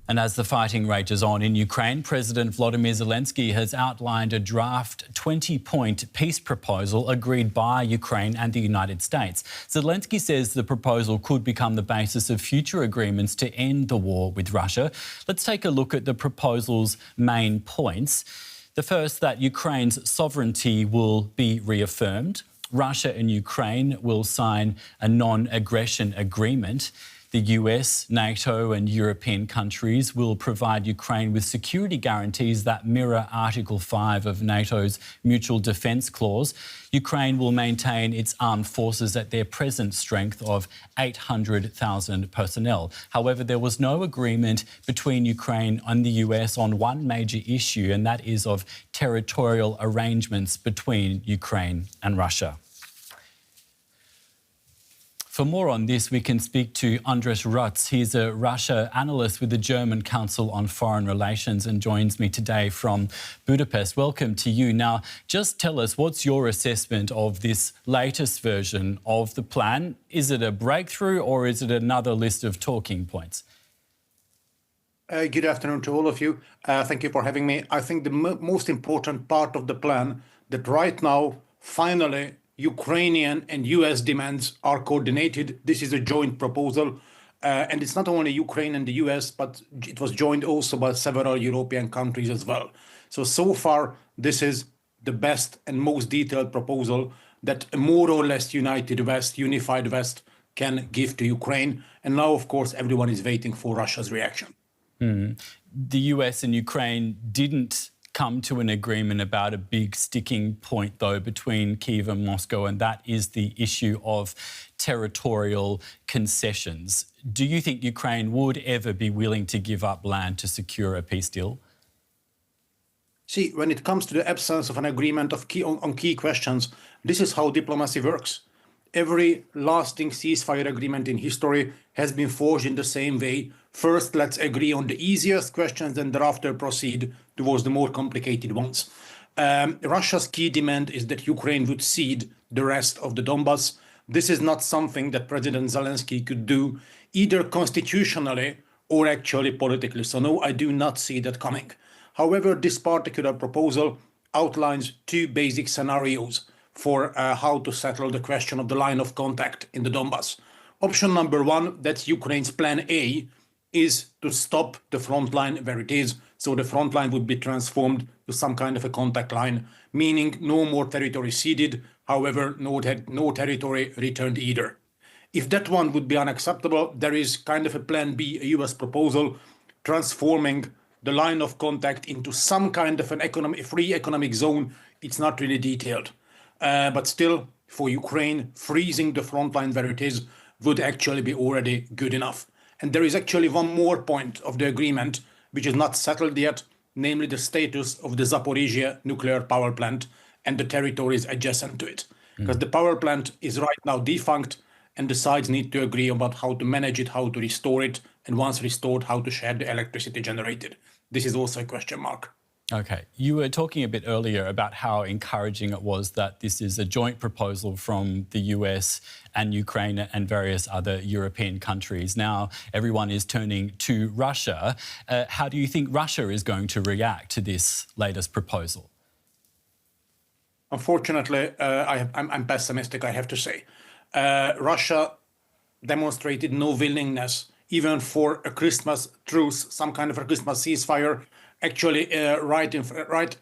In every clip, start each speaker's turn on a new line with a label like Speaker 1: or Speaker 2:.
Speaker 1: And as the fighting rages on in Ukraine, President Volodymyr Zelenskyy has outlined a draft 20-point peace proposal agreed by Ukraine and the United States. Zelenskyy says the proposal could become the basis of future agreements to end the war with Russia. Let's take a look at the proposal's main points. The first, that Ukraine's sovereignty will be reaffirmed. Russia and Ukraine will sign a non-aggression agreement. The US, NATO and European countries will provide Ukraine with security guarantees that mirror Article 5 of NATO's Mutual Defence Clause. Ukraine will maintain its armed forces at their present strength of 800,000 personnel. However, there was no agreement between Ukraine and the US on one major issue, and that is of territorial arrangements between Ukraine and Russia. For more on this, we can speak to Andras Racz. He's a Russia analyst with the German Council on Foreign Relations and joins me today from Budapest. Welcome to you. Now, just tell us, what's your assessment of this latest version of the plan? Is it a breakthrough or is it another list of talking points?
Speaker 2: Good afternoon to all of you. Thank you for having me. I think the most important part of the plan that right now, finally, Ukrainian and US demands are coordinated. This is a joint proposal, and it's not only Ukraine and the US, but it was joined also by several European countries as well. So far, this is the best and most detailed proposal that a more or less unified West can give to Ukraine. And now, of course, everyone is waiting for Russia's reaction.
Speaker 1: The US and Ukraine didn't come to an agreement about a big sticking point, though, between Kyiv and Moscow, and that is the issue of territorial concessions. Do you think Ukraine would ever be willing to give up land to secure a peace deal?
Speaker 2: See, when it comes to the absence of an agreement on key questions, this is how diplomacy works. Every lasting ceasefire agreement in history has been forged in the same way. First, let's agree on the easiest questions and thereafter proceed towards the more complicated ones. Russia's key demand is that Ukraine would cede the rest of the Donbas. This is not something that President Zelenskyy could do either constitutionally or actually politically. So no, I do not see that coming. However, this particular proposal outlines two basic scenarios for how to settle the question of the line of contact in the Donbas. Option number one, that's Ukraine's plan A, is to stop the front line where it is. So the front line would be transformed to some kind of a contact line, meaning no more territory ceded, however, no territory returned either. If that one would be unacceptable, there is kind of a plan B, a US proposal, transforming the line of contact into some kind of an free economic zone. It's not really detailed. But still, for Ukraine, freezing the front line where it is would actually be already good enough. And there is actually one more point of the agreement which is not settled yet, namely the status of the Zaporizhia nuclear power plant and the territories adjacent to it. Because the power plant is right now defunct, and the sides need to agree about how to manage it, how to restore it, and once restored, how to share the electricity generated. This is also a question mark.
Speaker 1: OK. You were talking a bit earlier about how encouraging it was that this is a joint proposal from the US and Ukraine and various other European countries. Now, everyone is turning to Russia. How do you think Russia is going to react to this latest proposal?
Speaker 2: Unfortunately, I'm pessimistic, I have to say. Russia demonstrated no willingness even for a Christmas truce, some kind of a Christmas ceasefire. Actually, right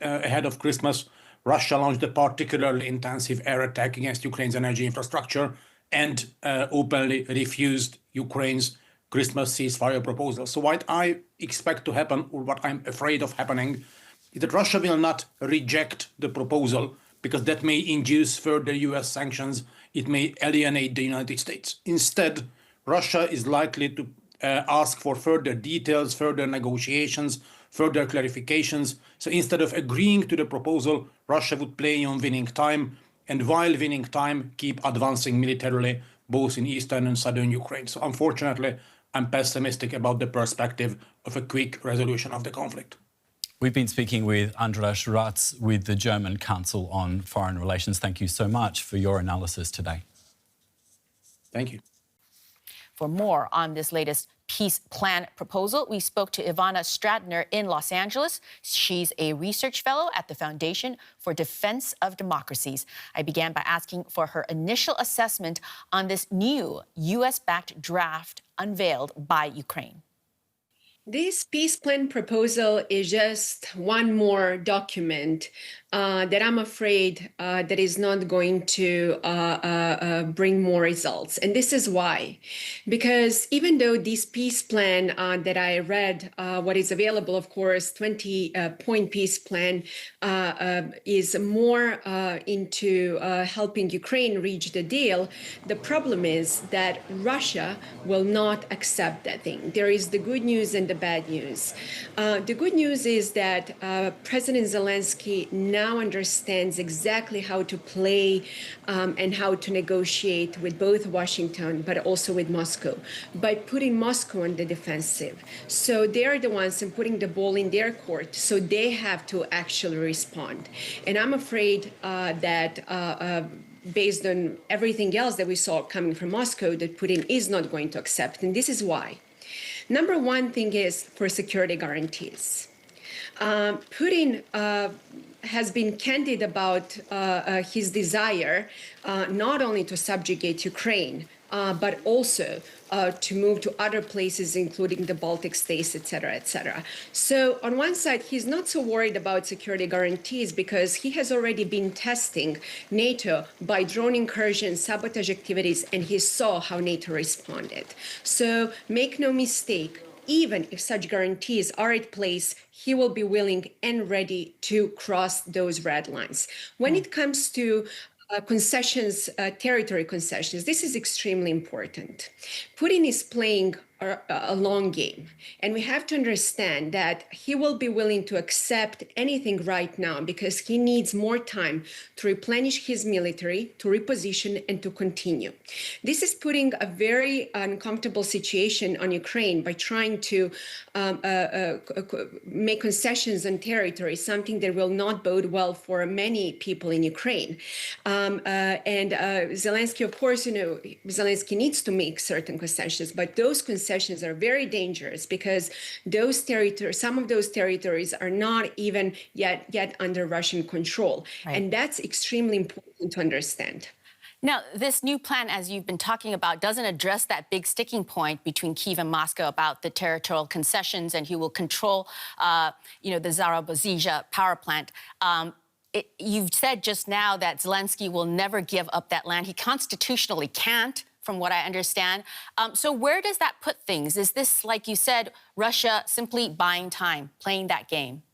Speaker 2: ahead of Christmas, Russia launched a particularly intensive air attack against Ukraine's energy infrastructure and openly refused Ukraine's Christmas ceasefire proposal. So what I expect to happen, or what I'm afraid of happening, is that Russia will not reject the proposal because that may induce further US sanctions. It may alienate the United States. Instead, Russia is likely to ask for further details, further negotiations, further clarifications. So instead of agreeing to the proposal, Russia would play on winning time, and while winning time, keep advancing militarily, both in eastern and southern Ukraine. So unfortunately, I'm pessimistic about the perspective of a quick resolution of the conflict.
Speaker 1: We've been speaking with Andras Racz with the German Council on Foreign Relations. Thank you so much for your analysis today.
Speaker 2: Thank you.
Speaker 3: For more on this latest peace plan proposal. We spoke to Ivana Stradner in Los Angeles. She's a research fellow at the Foundation for Defense of Democracies. I began by asking for her initial assessment on this new U.S.-backed draft unveiled by Ukraine.
Speaker 4: This peace plan proposal is just one more document that I'm afraid that is not going to bring more results. And this is why. Because even though this peace plan that I read, what is available, of course, 20-point peace plan is more into helping Ukraine reach the deal, the problem is that Russia will not accept that thing. There is the good news and the bad news. The good news is that President Zelenskyy now understands exactly how to play and how to negotiate with both Washington but also with Moscow by putting Moscow on the defensive. So they're the ones and putting the ball in their court, so they have to actually respond. And I'm afraid that based on everything else that we saw coming from Moscow, that Putin is not going to accept. And this is why. Number one thing is for security guarantees. Putin has been candid about his desire not only to subjugate Ukraine, but also to move to other places, including the Baltic states, et cetera, et cetera. So on one side, he's not so worried about security guarantees because he has already been testing NATO by drone incursions, sabotage activities, and he saw how NATO responded. So make no mistake, even if such guarantees are in place, he will be willing and ready to cross those red lines. When it comes to concessions, territory concessions, this is extremely important. Putin is playing a long game, and we have to understand that he will be willing to accept anything right now because he needs more time to replenish his military, to reposition, and to continue. This is putting a very uncomfortable situation on Ukraine by trying to make concessions on territory, something that will not bode well for many people in Ukraine. Zelenskyy, of course, Zelenskyy needs to make certain concessions, but those concessions are very dangerous because those territories, some of those territories are not even yet under Russian control. Right. And that's extremely important to understand.
Speaker 3: Now, this new plan, as you've been talking about, doesn't address that big sticking point between Kyiv and Moscow about the territorial concessions, and he will control, the Zaporizhzhia power plant. You've said just now that Zelenskyy will never give up that land. He constitutionally can't, from what I understand. So where does that put things? Is this, like you said, Russia simply buying time, playing that game?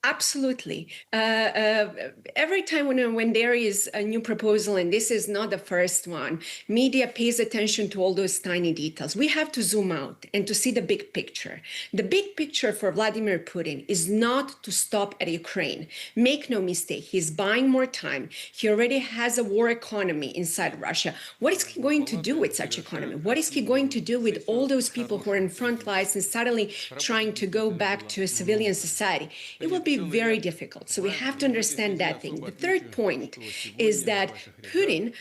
Speaker 4: Absolutely. Every time when there is a new proposal, and this is not the first one, media pays attention to all those tiny details. We have to zoom out and to see the big picture. The big picture for Vladimir Putin is not to stop at Ukraine. Make no mistake, he's buying more time. He already has a war economy inside Russia. What is he going to do with such economy? What is he going to do with all those people who are in front lines and suddenly trying to go back to a civilian society? It will be very difficult. So we have to understand that thing. The third point is that Putin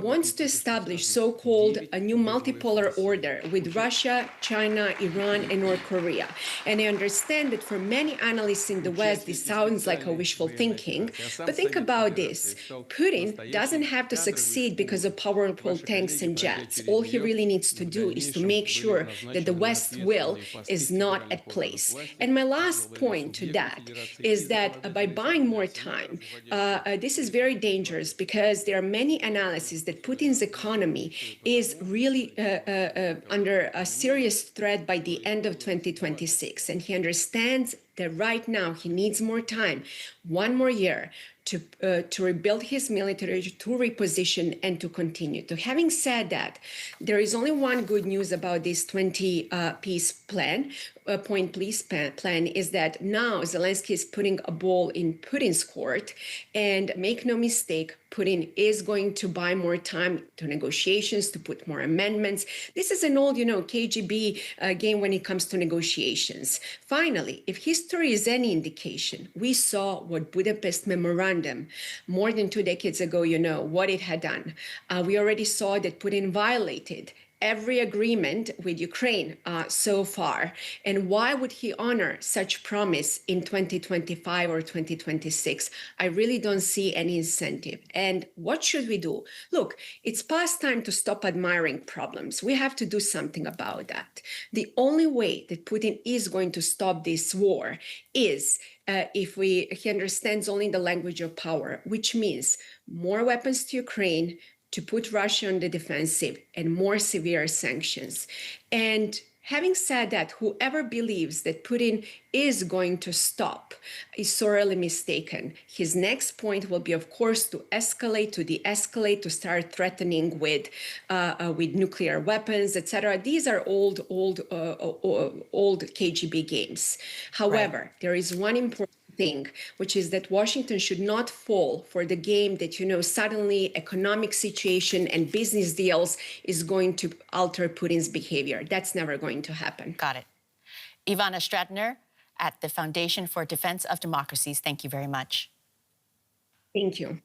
Speaker 4: wants to establish so-called a new multipolar order with Russia, China, Iran, and North Korea. And I understand that for many analysts in the West, this sounds like a wishful thinking. But think about this. Putin doesn't have to succeed because of powerful tanks and jets. All he really needs to do is to make sure that the West's will is not at place. And my last point to that is that by buying more time, this is very dangerous because there are many analyses that Putin's economy is really under a serious threat by the end of 2026. And he understands that right now he needs more time, one more year, to rebuild his military, to reposition, and to continue. So having said that, there is only one good news about this 20-point peace plan is that now Zelenskyy is putting a ball in Putin's court, and make no mistake, Putin is going to buy more time to negotiations, to put more amendments. This is an old, KGB game when it comes to negotiations. Finally, if history is any indication, we saw what Budapest Memorandum more than 2 decades ago, what it had done. We already saw that Putin violated every agreement with Ukraine so far. And why would he honor such promise in 2025 or 2026? I really don't see any incentive. And what should we do? Look, it's past time to stop admiring problems. We have to do something about that. The only way that Putin is going to stop this war is if he understands only the language of power, which means more weapons to Ukraine, to put Russia on the defensive, and more severe sanctions. And having said that, whoever believes that Putin is going to stop is sorely mistaken. His next point will be, of course, to escalate, to de-escalate, to start threatening with nuclear weapons, etc. These are old KGB games. However, there is one important thing, which is that Washington should not fall for the game that, suddenly economic situation and business deals is going to alter Putin's behavior. That's never going to happen.
Speaker 3: Got it. Ivana Stradner at the Foundation for Defense of Democracies, thank you very much.
Speaker 4: Thank you.